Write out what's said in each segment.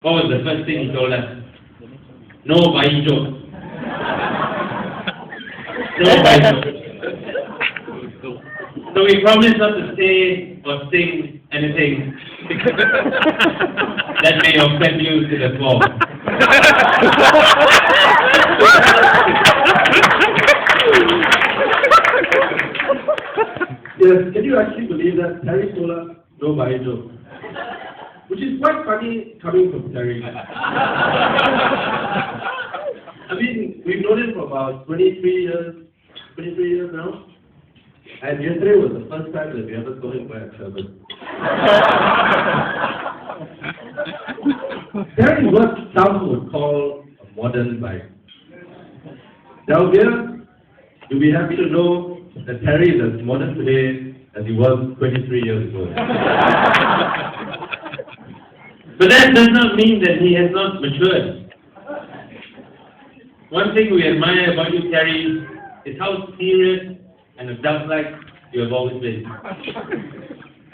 What was the first thing he told us? No buying joke. No buying joke. So we promised not to say or sing anything that may offend you to the core. Yes, can you actually believe that Terry told us no buying joke? Which is quite funny coming from Terry. I mean, we've known him for about 23 years now. And yesterday was the first time that we ever saw him wear a turban. Terry is what some would call a modern bike. Delvia, you'll be happy to know that Terry is as modern today as he was 23 years ago. But that does not mean that he has not matured. One thing we admire about you, Terry, is how serious and adult-like you have always been.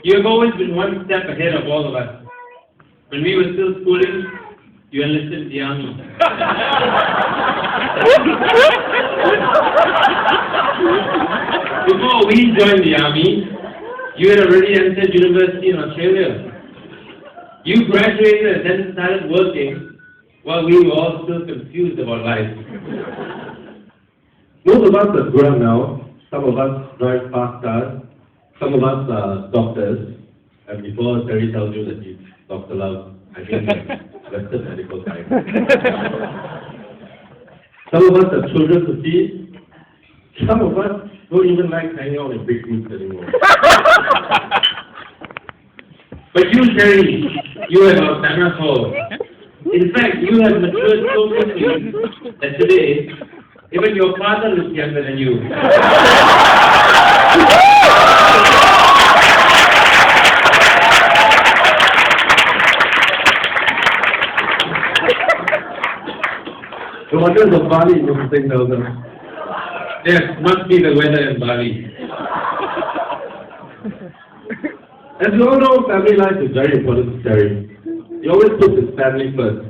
You have always been one step ahead of all of us. When we were still schooling, you enlisted in the army. Before we joined the army, you had already entered university in Australia. You graduated and then started working while we were all still confused about life. Most of us are grown now. Some of us drive fast cars. Some of us are doctors. And before Terry tells you that he's Dr. Love, I mean Western medical science. Some of us have children to feed. Some of us don't even like hanging out in big groups anymore. But you, Terry, you have outdone us all. In fact, you have matured so quickly that today, even your father looks younger than you. The wonders of Bali, you think, Elder. Yes, must be the weather in Bali. As you all know, family life is very important to Terry. He always puts his family first.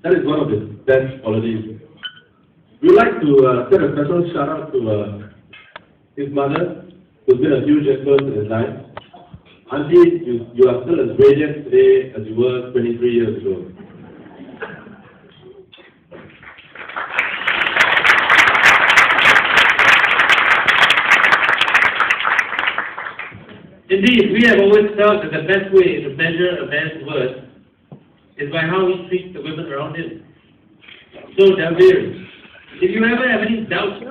That is one of his best qualities. We'd like to send a special shout out to his mother, who's been a huge influence in his life. Auntie, you are still as radiant today as you were 23 years ago. Indeed, we have always felt that the best way to measure a man's worth is by how he treats the women around him. So, Davir, if you ever have any doubts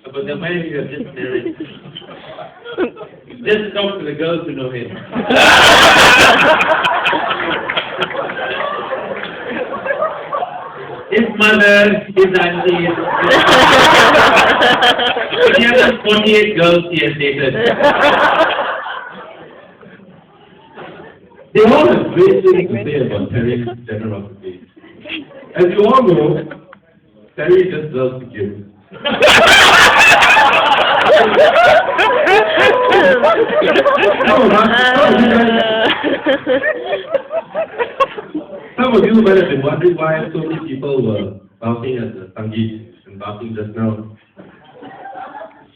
about the man you have just married, just talk to the girls who know him. His mother, his auntie, but he has 48 girls he has dated. They all have great things to say about Terry's generosity. As you all know, Terry just loves to give. Some of you might have been wondering why so many people were barking at the Sangeet and barking just now.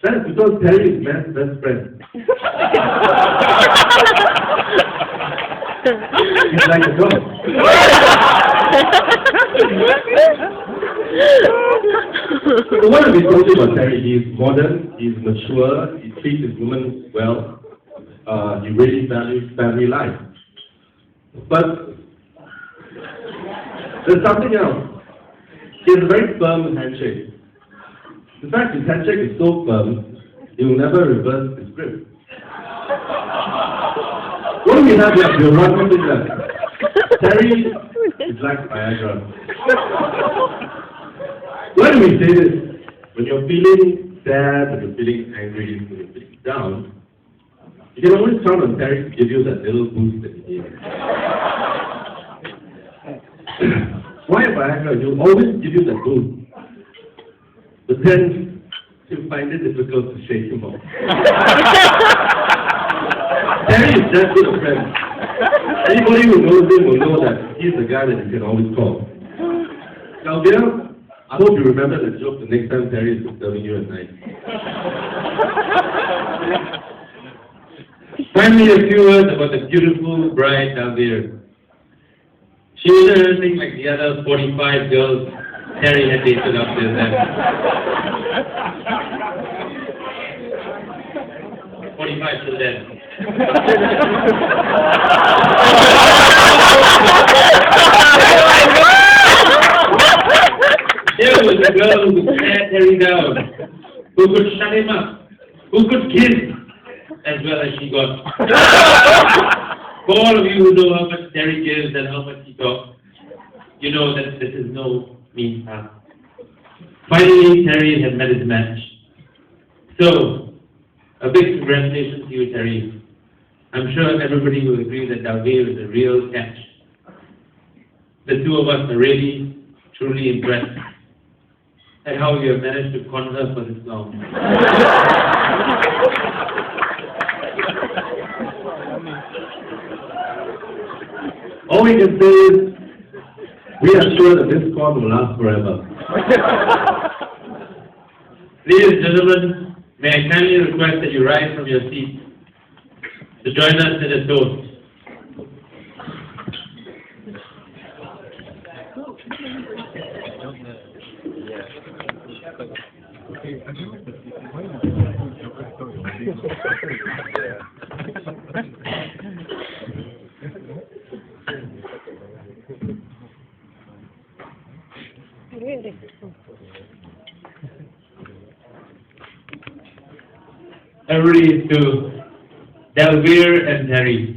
That is because Terry is man's best friend. He's like a dog. So what have we told you about Terry? He's modern, he's mature, he treats his women well, he really values family life. But there's something else. He has a very firm handshake. In fact, his handshake is so firm, he will never reverse his grip. What do we have here? We have one more thing left. Terry is like Viagra. Why do we say this? When you're feeling sad, when you're feeling angry, when you're feeling down, you can always count on Terry to give you that little boost that you need. Why Viagra? He'll always give you that boost. But then you find it difficult to shake him off. Terry is just a friend. Anybody who knows him will know that he's the guy that you can always call. Calvia, I hope you remember the joke the next time Terry is disturbing you at night. Finally, a few words about the beautiful bride down there. She wasn't anything like the other 45 girls Terry had dated up there then. 45 till then. There was a girl who could tear Terry down, who could shut him up, who could kiss as well as she got. For all of you who know how much Terry gives and how much he talks, you know that this is no mean task. Finally, Terry had met his match. So, a big congratulations to you, Terry. I'm sure everybody will agree that Dalveer is a real catch. The two of us are really, truly impressed at how you have managed to con her for this long. All we can say is, we are sure that this con will last forever. Ladies and gentlemen, may I kindly request that you rise from your seats to join us in a toast. Everybody to Dalveer and Terry.